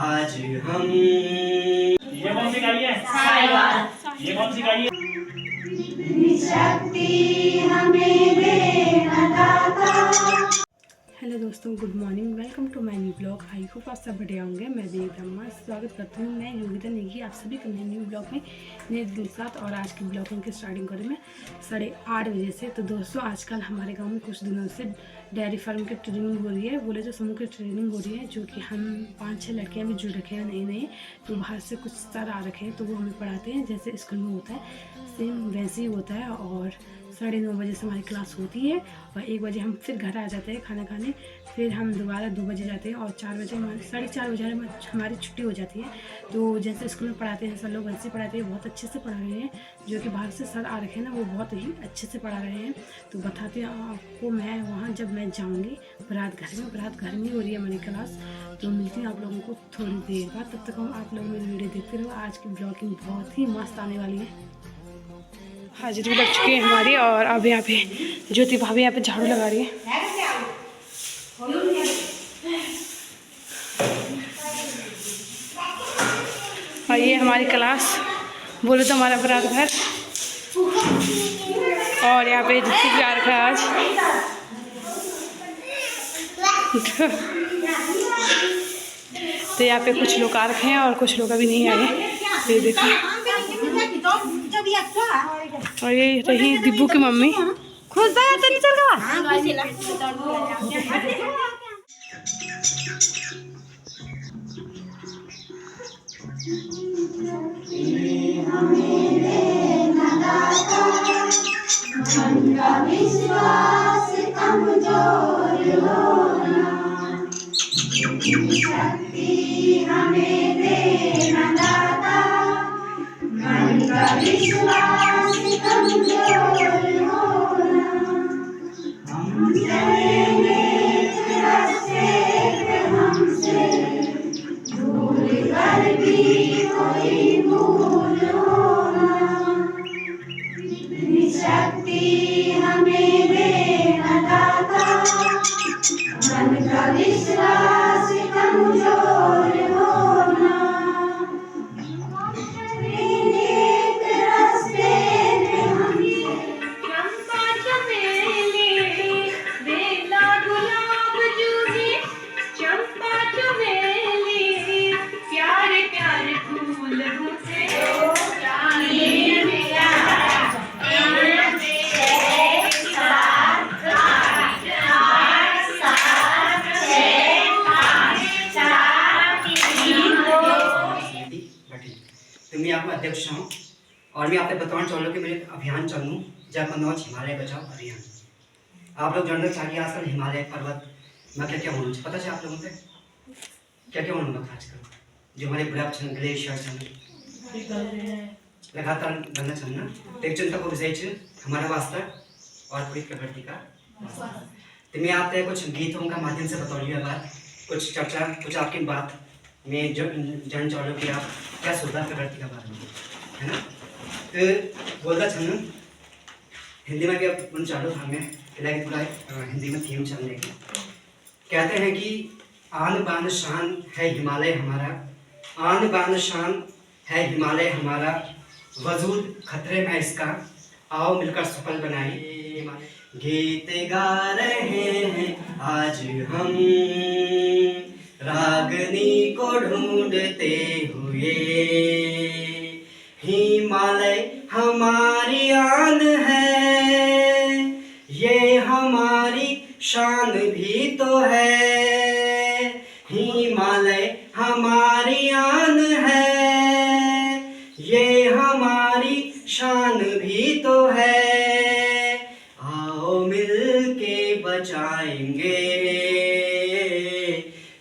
आज हम ये कौन सी गाई है? ये कौन सी गाई है? शक्ति हमें देना दाता। हेलो दोस्तों, good morning. Welcome to my new blog. I hope आप सब बढ़िया होंगे। मैं भी एकदम मस्त स्वागत करती हूँ। मैं योगिता नेगी आप सभी को नए न्यू ब्लॉग में नए दिन के साथ। और आज की ब्लॉगिंग की स्टार्टिंग करें मैं 8:30 बजे से। तो दोस्तों, आजकल हमारे गांव में कुछ दिनों से डेयरी फार्म की ट्रेनिंग हो रही है, बोले तो समूह की ट्रेनिंग हो रही है, जो कि हम 5-6 लड़कियाँ भी जुड़ रखे हैं नए नए। तो बाहर से कुछ सर आ रखे हैं, तो वो हमें पढ़ाते हैं जैसे स्कूल में होता है, सेम वैसे ही होता है। और 9:30 बजे से हमारी क्लास होती है और 1 बजे हम फिर घर आ जाते हैं खाना खाने। फिर हम दोबारा 2 बजे जाते हैं और 4 बजे 4:30 बजे हमारी छुट्टी हो जाती है। तो जैसे स्कूल में पढ़ाते हैं सर लोग, वैसे पढ़ाते हैं, बहुत अच्छे से पढ़ा रहे हैं। जो कि बाहर से सर आ रखे हैं ना, वो बहुत ही अच्छे से पढ़ा रहे हैं। तो बताते हैं आपको मैं वहाँ जब मैं जाऊँगी बारात घर में हो रही है हमारी क्लास। तो मिलती हूँ आप लोगों को थोड़ी देर बाद। तब तक हम आप लोग मेरी वीडियो देखते रहो। आज की ब्लॉगिंग बहुत ही मस्त आने वाली है। हाजिरी लग चुकी है हमारी और अब यहाँ पे ज्योति भाभी यहाँ पे झाड़ू लगा रही है। और ये हमारी क्लास, बोले तो हमारा बारात घर। और यहाँ पे जिसकी भी आ रखा है आज। तो यहाँ पे कुछ लोग आ रखे हैं और कुछ लोग अभी नहीं आए। ये देखो, और ये रही दिब्बू की मम्मी। खुश विश्वास कमजोर होना, शक्ति हमें देना दाता। मन का विश्वास कमजोर होना, हम चलेंगे रास्ते पे हमसे भूल कर भी कोई भूल होना। शक्ति हमें देना दाता, मन का विश्वास कमजोर होना। एक रास्ते पे हमसे चंपा चमेली, बेला गुलाब जूही, चंपा चमेली, प्यारे प्यारे फूल होते मैं आपका अध्यक्ष हूँ और मैं आपको बताना चाहूँगा कि मेरे अभियान चलूँ जय कन्नौज हिमालय बचाओ अभियान। आप लोग जानना चाहिए आजकल हिमालय पर्वत में क्या क्या होना चाहिए, पता है आप लोगों को क्या क्या होना था आजकल। जो हमारे बर्फ छन, ग्लेशियर छन, लगातार बनना चलना एक चिंता को विषय हमारा वास्ता और पूरी प्रकृति का। तो मैं आपको कुछ गीतों का माध्यम से बताऊँगी बात, कुछ चर्चा, कुछ आपकी बात मैं जो जान चाहूँ कि आप क्या सोचता प्रकृति का बारे में, है ना। तो बोलता चलना हिंदी में भी अब उन चालू हमें पूरा हिंदी में थीम चलने की। कहते हैं कि आन बान शान है हिमालय हमारा, आन बान शान है हिमालय हमारा, वजूद खतरे में इसका, आओ मिलकर सफल बनाए। गीत गा रहे हैं आज हम रागनी को ढूंढते हुए, हिमालय हमारी आन है, ये हमारी शान भी तो है। हिमालय हमारी आन है, ये हमारी शान भी तो है। आओ मिल के बचाएंगे,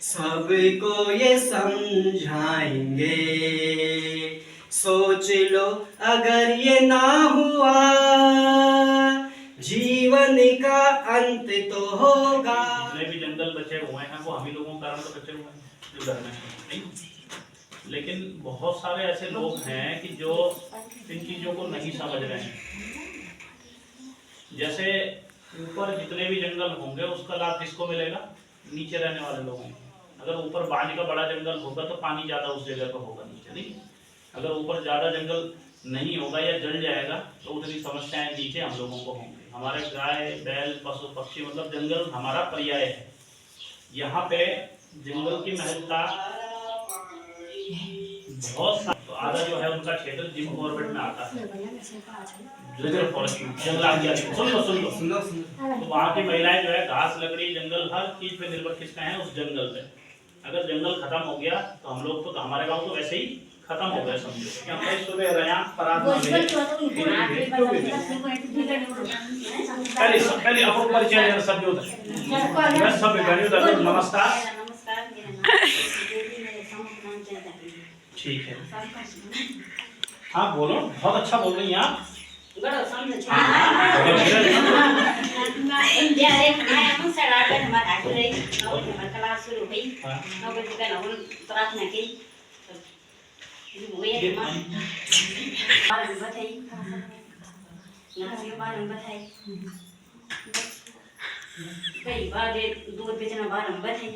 सबको ये समझाएंगे। सोच लो अगर ये ना हुआ, जीवन का अंत तो होगा। जितने भी जंगल बचे हुए हैं वो हम ही लोगों के कारण तो बचे हुए हैं जो घर में नहीं। लेकिन बहुत सारे ऐसे लोग हैं कि जो इन चीज़ों को नहीं समझ रहे हैं। जैसे ऊपर जितने भी जंगल होंगे उसका लाभ किसको मिलेगा? नीचे रहने वाले लोगों को। अगर ऊपर बांझ का बड़ा जंगल होगा तो पानी ज़्यादा उस जगह पर होगा नीचे, नहीं। अगर ऊपर ज़्यादा जंगल नहीं होगा या जल जाएगा तो उतनी समस्याएं नीचे हम लोगों को होंगी। हमारे गाय बैल पशु पक्षी मतलब जंगल हमारा पर्याय है। यहाँ पे जंगल की महत्ता बहुत तो आधा जो है उनका क्षेत्र जिम कॉर्बेट में आता है, रिजर्व फॉरेस्ट जंगल। सुन लो। तो वहाँ की महिलाएं जो है घास लकड़ी जंगल हर चीज पे निर्भर किसका है, उस जंगल पे। अगर जंगल खत्म हो गया तो हम लोग तो हमारे गांव तो वैसे ही खत्म हो गया समझो। क्योंकि सुबह रया परात पहले अपो परिचय सब जो है सब गणित नमस्कार। ठीक है, हाँ बोलो, बहुत अच्छा बोल रही हैं आप। दूध बेचना बारंबार है।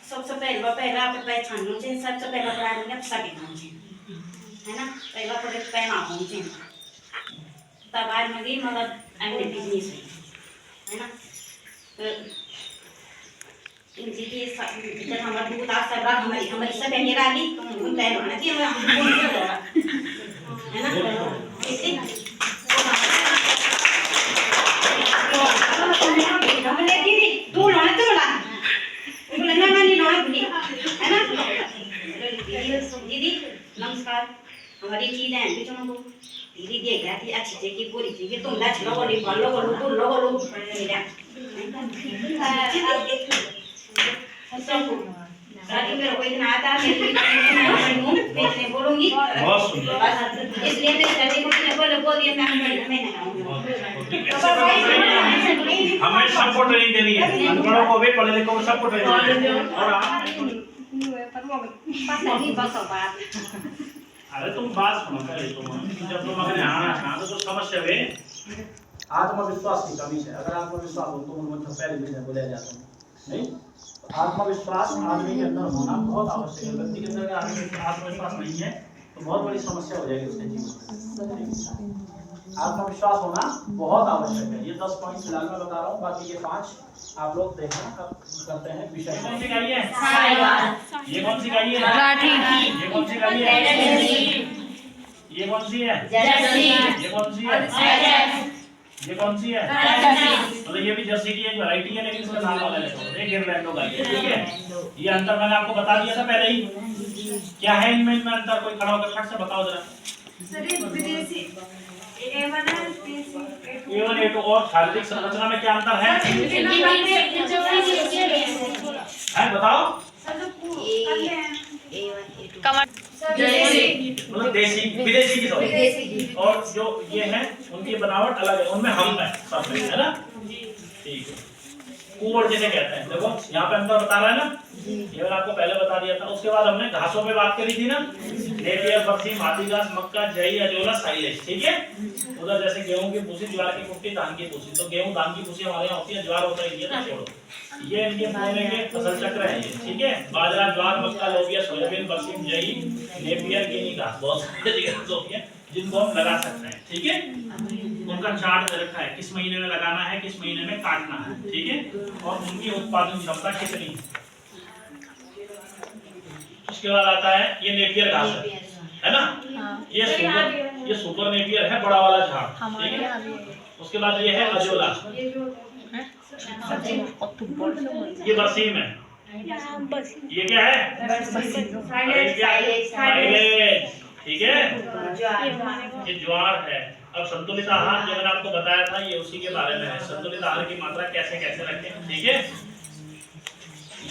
सबसे पहला पहचानना चाहिए, सबसे पहला प्राइमरी में सभी होना चाहिए, है ना। पहला प्रोडक्ट पहना होना चाहिए, तब आज मगी मतलब अन्य बिजनेस है ना। तो इनकी की जब हमारा दूध आज सब रात हमारी सब है मेरा भी उन पहन होना चाहिए हम कौन कर रहा है ना। इससे हमने दीदी तू लोने तो बोला है ना। दीदी नमस्कार, हमारी चीज है बेचना को दीदी देख रहा थी अच्छी चीज की पूरी चीज तुम लाच लोगों ने लोगों शादी मेरे को इतना आता है बेचने बोलूंगी इसलिए मैं शादी को बोल दिया मैं हमें सबको ट्रेनिंग देनी है, अनपढ़ों को भी पढ़े लिखों को सबको ट्रेनिंग। और आप अरे तुम बात सुनो पहले, तुम जब तुम अगर आना तो समस्या है आत्मविश्वास की कमी है। अगर आत्मविश्वास हो तो मुझे पहले भी बोला जाता है नहीं। आत्मविश्वास आदमी के अंदर होना बहुत आवश्यक है। व्यक्ति के अंदर आत्मविश्वास नहीं है तो बहुत बड़ी समस्या हो जाएगी उसके जीवन में। आत्मविश्वास होना बहुत आवश्यक है। ये 10 पॉइंट फिलहाल मैं बता रहा हूँ, बाकी ये 5 आप लोग देखना कब करते हैं। विषय कौन सी गाई है? ये कौन सी गाई है? ये कौन सी गाई है? ये कौन सी है? ये कौन सी है? ये कौन सी है? मतलब ये भी जर्सी की एक वैरायटी है, लेकिन इसका नाम अलग है। ये गिरलैंडो गाई है, ठीक है। ये अंतर मैंने आपको बता दिया था पहले ही। क्या है इनमें अंतर? कोई खड़ा होकर फट से बताओ जरा। A1 A2 और शारीरिक संरचना में क्या अंतर है? बताओ। मतलब देसी विदेशी की सॉरी, और जो ये है उनकी बनावट अलग है, उनमें हम है सब में, है ना। ठीक है, कुंवर जिसे कहते हैं, देखो यहाँ पे अंतर बता रहा है ना। ये मैंने आपको पहले बता दिया था। उसके बाद हमने घासों पे बात करी थी ना, नेपियर, बरसीम, हाथी घास, मक्का, जई, अजोला, साइलेज, ठीक है। उधर जैसे गेहूं की भूसी, ज्वार की कुट्टी, धान की भूसी। तो गेहूं धान की भूसी हमारे यहाँ होती है, ज्वार होता है ये तो छोड़ो, ये इनके बोने के फसल चक्र है ये, ठीक है। बाजरा, ज्वार, मक्का, लोबिया, सोयाबीन, बरसीम, जई, नेपियर, गिनी घास, बहुत सारी घास होती है जिनको हम लगा सकते हैं, ठीक है। उनका चार्ट दे रखा है, किस महीने में लगाना है, किस महीने में काटना है, ठीक है। और उनकी उत्पादन क्षमता कितनी। उसके बाद आता है ये नेपियर घास है ना। ये सुपर नेपियर है, बड़ा वाला झाड़, ठीक है। उसके बाद ये है अजोला, ये बरसीम है। ये क्या है? साइलेज, ठीक है। ये ज्वार है। अब संतुलित आहार जो मैंने आपको बताया था ये उसी के बारे में है। संतुलित आहार की मात्रा कैसे कैसे रखें, ठीक है।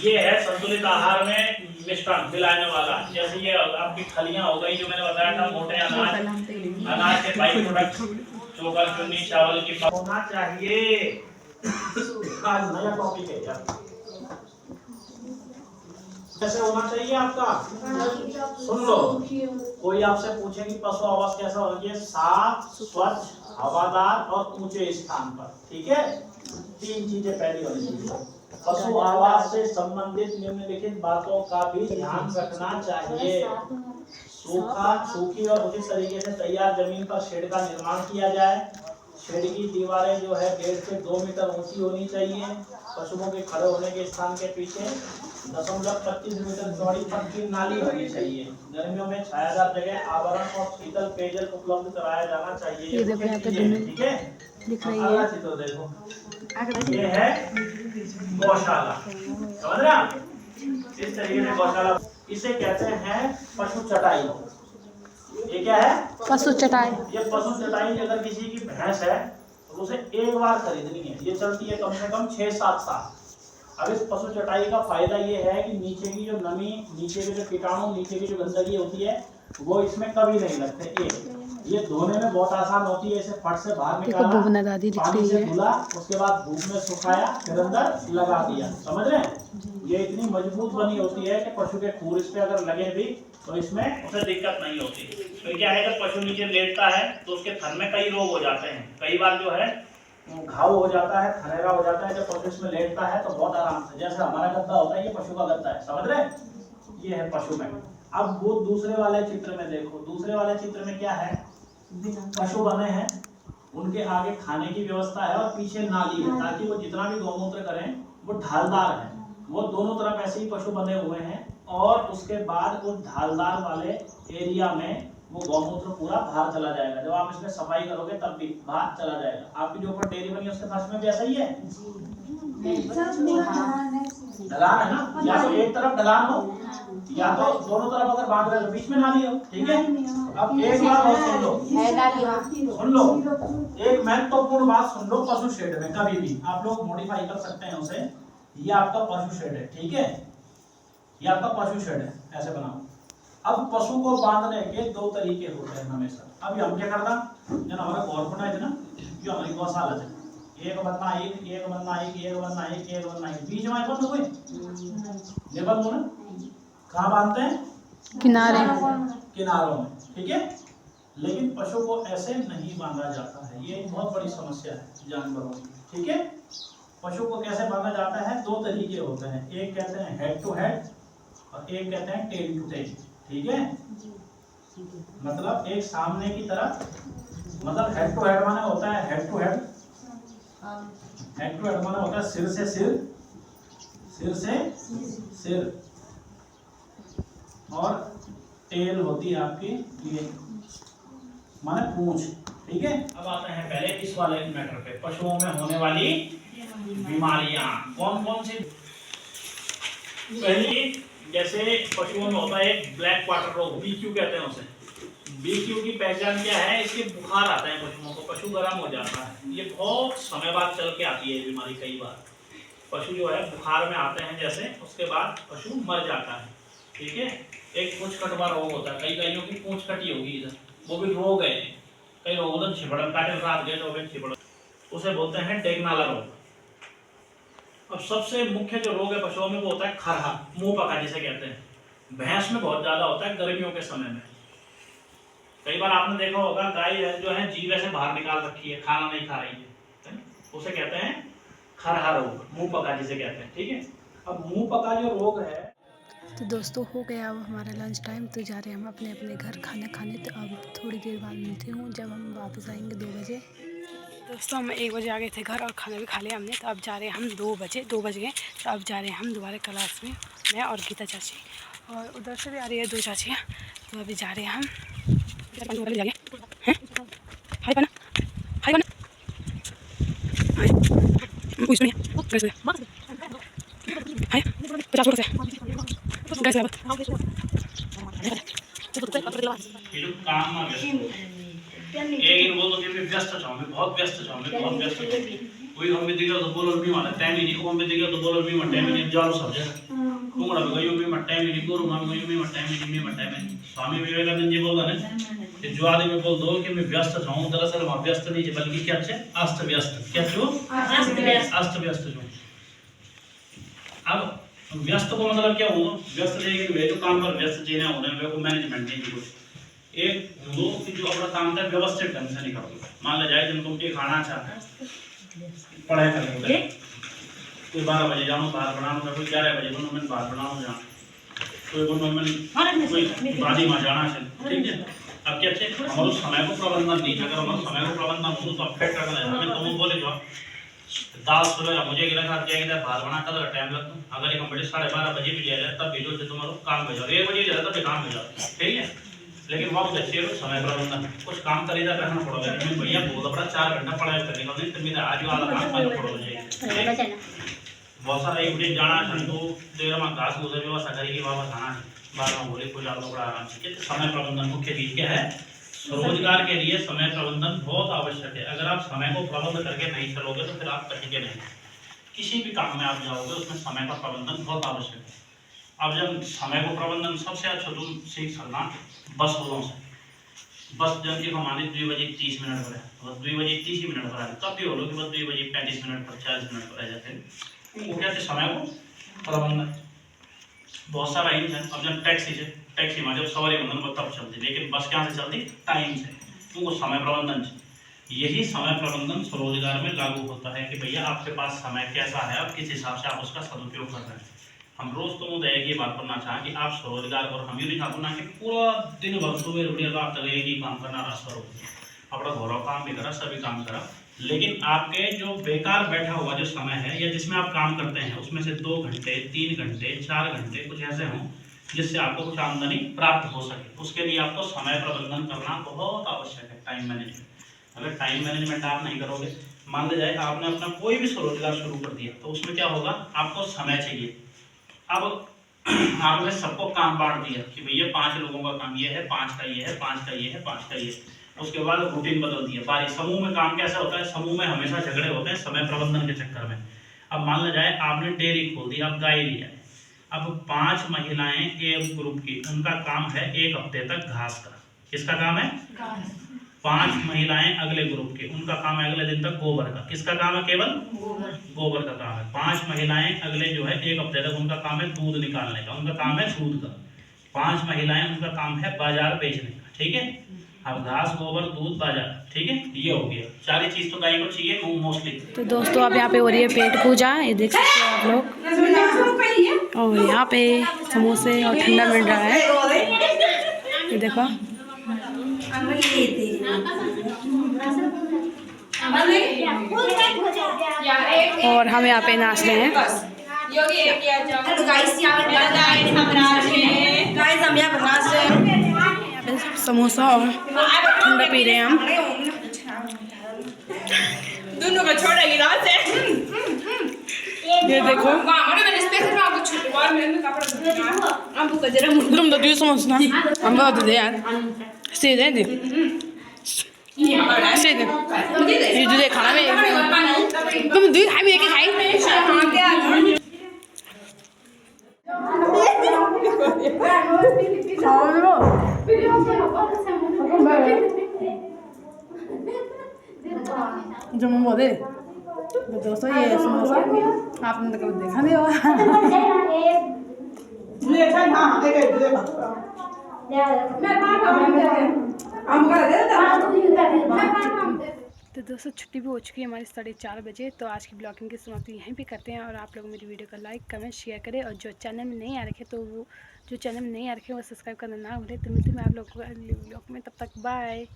ये है संतुलित आहार में मिष्टान मिलाने वाला। जैसे ये आपकी फलियां हो गई जो मैंने बताया था, मोटे अनाज के बाई प्रोडक्ट, चोकर, चुन्नी, चावल की होना चाहिए। आज नया टॉपिक है यार, कैसे होना चाहिए आपका, सुन लो। कोई आपसे पूछे कि पशु आवास कैसा होना चाहिए? साफ, स्वच्छ, हवादार और ऊंचे स्थान पर, ठीक है। 3 चीजें पहली होनी चाहिए। पशु आवास से संबंधित निम्नलिखित बातों का भी ध्यान रखना चाहिए। सूखी और उचित तरीके से तैयार जमीन पर शेड का निर्माण किया जाए। शेड की दीवारें जो है 1.5 से 2 मीटर ऊंची होनी चाहिए। पशुओं के खड़े होने के स्थान के पीछे 0.25 मीटर चौड़ी पक्की नाली होनी चाहिए। गर्मियों में छायादार जगह, आवरण और शीतल पेयजल उपलब्ध कराया जाना चाहिए। ये देखो यहाँ पे ठीक है, दिख रही अगला है। चित्र देखो, ये है गौशाला। समझ रहे आप? इस तरीके से गौशाला, इसे कहते हैं पशु चटाई। ये क्या है? पशु चटाई। ये पशु चटाई अगर किसी की भैंस है तो उसे एक बार खरीदनी है। ये चलती है कम से कम 6-7 साल। अब इस पशु चटाई का फायदा ये है कि नीचे की जो नमी, नीचे के जो कीटाणु, नीचे की जो गंदगी होती है वो इसमें कभी नहीं लगते। ये धोने में बहुत आसान होती है। इसे फट से बाहर देखो बुबना दादी दिख पानी रही से है। धुला, उसके बाद धूप में सुखाया, फिर अंदर लगा दिया। समझ रहे हैं? ये इतनी मजबूत बनी होती है कि पशु के खूर इस पे अगर लगे भी तो इसमें उसे दिक्कत नहीं होती। तो क्या है, जब पशु नीचे लेटता है तो उसके थन में कई रोग हो जाते हैं। कई बार जो है घाव हो जाता है, खनेरा हो जाता है। जब पशु इसमें लेटता है तो बहुत आराम से, जैसे हमारा गद्दा होता है, ये पशु का गद्दा है। समझ रहे हैं? ये है पशु में। अब वो दूसरे वाले चित्र में देखो, दूसरे वाले चित्र में क्या है? पशु बने हैं, उनके आगे खाने की व्यवस्था है और पीछे नाली है, ताकि वो जितना भी गौमूत्र करें वो ढालदार है। वो दोनों तरफ ऐसे ही पशु बने हुए हैं और उसके बाद उस ढालदार वाले एरिया में वो गौमूत्र पूरा बाहर चला जाएगा। जब आप इसमें सफाई करोगे तब भी बाहर चला जाएगा। आपकी जो ऊपर डेयरी बनी है उसके फर्श में भी ऐसा ही है, ढलान है ना? या तो एक तरफ ढलान हो या तो दोनों तरफ अगर बांध रहे तो बीच में नाली हो। ठीक है, अब एक बात और सुन लो, एक महत्वपूर्ण बात सुन लो। पशु शेड में कभी भी आप लोग मॉडिफाई कर सकते हैं उसे। ये आपका पशु शेड है, ठीक है, ये आपका पशु शेड है, ऐसे बनाओ। अब पशु को बांधने के 2 तरीके होते हैं हमेशा। अभी हम क्या करता, जब हमारा गौरपना है ना, जो हमारी गौशाला है, एक बनना एक, एक बनना एक, एक बनना एक, एक बनना एक, बीच में बंद हुए ये बंद हो ना। कहाँ बांधते हैं? किनारों में। ठीक है, लेकिन पशु को ऐसे नहीं बांधा जाता है। ये एक बहुत बड़ी समस्या है जानवरों की। ठीक है, पशु को कैसे बांधा जाता है? 2 तरीके होते हैं। एक कहते हैं हेड टू हेड और एक कहते हैं टेल टू टेल। ठीक है, मतलब एक सामने की तरफ, मतलब हेड टू हेड माने होता है head to head. Head to head माने होता है सिर से सिर, सिर से सिर, और टेल होती है आपकी ये माने पूंछ। ठीक है, अब आते हैं पहले इस वाले मैटर पे, पशुओं में होने वाली बीमारियां कौन कौन सी। पहली, जैसे पशुओं में होता है एक ब्लैक वाटर रोग, BQ कहते हैं उसे। BQ की पहचान क्या है? इसके बुखार आता है पशुओं को, पशु गर्म हो जाता है। ये बहुत समय बाद चल के आती है बीमारी। कई बार पशु जो है बुखार में आते हैं जैसे, उसके बाद पशु मर जाता है। ठीक है, एक पूंछ कटवा रोग होता है, कई गायों की पूंछ कटी होगी इधर, वो भी रोग है। कई रोग होता है छिपड़न, काटे रात गए तो छिपड़न, उसे बोलते हैं टेगनाला रोग। अब सबसे मुख्य जो रोग है पशुओं में वो होता है खरहा, मुंह पका जिसे कहते हैं। भैंस में बहुत ज्यादा होता है गर्मियों के समय में। कई बार आपने देखा होगा गाय जो है जीभ से बाहर निकाल रखी है, खाना नहीं खा रही है, उसे कहते हैं खरहा रोग, मुंह पका जिसे कहते हैं। ठीक है, अब मुंह पका जो रोग है। तो दोस्तों हो गया अब हमारा लंच टाइम, तो जा रहे हैं हम अपने अपने घर खाना खाने। तो अब थोड़ी देर बाद मिलती हूँ जब हम वापस आएंगे 2 बजे। दोस्तों हम 1 बजे आ गए थे घर और खाना भी खा लिया हमने। तो अब जा रहे हैं हम 2 बज गए। तो अब जा रहे हैं हम दोबारा क्लास में, मैं और गीता चाची, और उधर से भी आ रही है 2 चाचियाँ। तो अभी जा रहे हैं हम हैं। हाय बना, हाय बना, हाय पूछ नहीं कैसे हाय 50 से कैसे ये लोग काम में व्यस्त हो। एक बोल दो कि मैं व्यस्त हूं, मैं बहुत व्यस्त हूं, मैं बहुत व्यस्त हूं। कोई हम में दिखा तो बोलो भी माने टाइम ही नहीं, को में दिखा तो बोलो भी माने टाइम नहीं, जाओ सब जगह तुमड़ा गयो भी माने टाइम नहीं, गुरु मान गयो भी माने टाइम नहीं, मैं टाइम नहीं। स्वामी विवेकानंद जी बोलते हैं कि जो आदमी बोल दो कि मैं व्यस्त हूं, दरअसल वहां व्यस्त नहीं है, बल्कि क्या है अस्त व्यस्त। क्या छो? अस्त व्यस्त जो। अब व्यस्त को मतलब क्या हुआ? व्यस्त नहीं कि वे जो काम पर व्यस्त चीजें होने वे को मैनेजमेंट नहीं कुछ। एक दो कि जो अपना काम था व्यवस्थित ढंग से नहीं करते। मान ले जाए जब तुम ये खाना चाहते हैं, पढ़ाई करेंगे कोई 12 बजे जाऊँ बाहर बनाऊँ मैं, कोई 11 बजे बनूँ मैं बाहर बनाऊँ जाऊँ, कोई बनूँ मैं कोई बादी माँ जाना है, ठीक है। अब क्या चाहिए हमारे समय को प्रबंधन नहीं, अगर हमारे समय को प्रबंधन हो तो फिट करना है हमें। तो वो बोले जो दाल सुबह मुझे गिरा खा जाएगा बाहर बना कर टाइम लगता, अगर एक बजे 12:30 बजे भी जाए तब भी जो तुम्हारा काम हो जाओ, 1 बजे जाए तब भी काम हो जाओ, ठीक है। लेकिन वक्त अच्छे समय प्रबंधन कुछ काम करीदा करना पड़ेगा, लेकिन भैया बहुत बड़ा 4 घंटा पढ़ाई करने का नहीं, तुम्हें आज वाला काम करना पड़ेगा। बहुत सारा एक बजे जाना है तो देर में घास घूस व्यवस्था करेगी, वापस आना है, बाद में बोले कुछ आप लोग आराम से। समय प्रबंधन मुख्य चीज क्या है, रोजगार के लिए समय प्रबंधन बहुत आवश्यक है। अगर आप समय को प्रबंध करके नहीं चलोगे तो फिर आप कहेंगे नहीं, किसी भी काम में आप जाओगे उसमें समय का प्रबंधन बहुत आवश्यक है। अब जब समय को प्रबंधन सबसे अच्छा तुम सीख सकना बस वालों से, बस जब की हमारी 2:30 पर है, बस 2:30 पर है, तब भी बोलो कि बस 2:35 पर 40 मिनट पर आ जाते हैं, वो कहते समय को प्रबंधन। बहुत सारा ही है। अब जब टैक्सी में जब सवारी बंधन तब चलती, लेकिन बस क्या से चलती टाइम से, उनको समय प्रबंधन से। यही समय प्रबंधन स्वरोजगार में लागू होता है कि भैया आपके पास समय कैसा है, आप किस हिसाब से आप उसका सदुपयोग कर रहे हैं। हम रोज तो मुझे एक ही बात करना चाहें कि आप स्वरोजगार और हम ये नहीं चाहते कि पूरा दिन भर सुबह उठिए रात तक एक ही काम करना रास्ता रो अपना घरों काम भी करा सभी काम करा, लेकिन आपके जो बेकार बैठा हुआ जो समय है या जिसमें आप काम करते हैं उसमें से 2 घंटे 3 घंटे 4 घंटे कुछ ऐसे हों जिससे आपको कुछ आमदनी प्राप्त हो सके, उसके लिए आपको समय प्रबंधन करना बहुत आवश्यक है। टाइम मैनेजमेंट, अगर टाइम मैनेजमेंट आप नहीं करोगे, मान लिया जाए आपने अपना कोई भी स्वरोजगार शुरू कर दिया तो उसमें क्या होगा, आपको समय चाहिए। अब आपने सबको काम बांट दिया कि भैया 5 लोगों का काम ये है, 5 का ये है, 5 का ये है, 5 का ये है। उसके बाद रूटीन बदल दिया बारी। समूह में काम कैसा होता है, समूह में हमेशा झगड़े होते हैं समय प्रबंधन के चक्कर में। अब मान लिया जाए आपने डेयरी खोल दी, अब गाय लिया है, अब 5 महिलाएं एक ग्रुप की, उनका काम है 1 हफ्ते तक घास का। किसका काम है? 5 महिलाएं अगले ग्रुप के, उनका काम है अगले दिन तक गोबर का। किसका काम है? केवल गोबर का काम है। 5 महिलाएं अगले जो है 1 हफ्ते तक उनका काम है दूध निकालने का, उनका काम है दूध का। 5 महिलाएं उनका काम है बाजार बेचने का, ठीक है। अब घास गोबर दूध बाजार, ठीक है, ये हो गया। सारी चीज तो गाय को चाहिए मोस्टली। तो दोस्तों अब यहाँ पे हो रही है पेट पूजा, ये देख सकते हो आप लोग, और यहाँ पे समोसे और ठंडा मिल रहा है, ये देखो। और हम यहाँ पे नाच रहे हैं। हेलो गाइस, हम यहाँ पर नाच रहे हैं। समोसा और ठंडा पी रहे हैं हम। दोनों को छोड़ा गिलास है। ये देखो तुम तो दियो समोसा हम बहुत दे यार सीधे दे सीधे ये दूध खाना में तुम दूध खाई भी एक खाई जो मैं बोले तो दोस्तों ये समोसा आपने तो कभी देखा नहीं होगा। तो दोस्तों छुट्टी भी हो चुकी है हमारी 4:30 बजे। तो आज की ब्लॉगिंग की समाप्ति यहीं पे करते हैं, और आप लोग मेरी वीडियो को लाइक कमेंट शेयर करें, और जो चैनल में नहीं आ रखे तो वो जो चैनल में नहीं आ रखे वो सब्सक्राइब करना ना भूलें। तो मिलती मैं आप लोगों को अगले ब्लॉग में, तब तक बाय।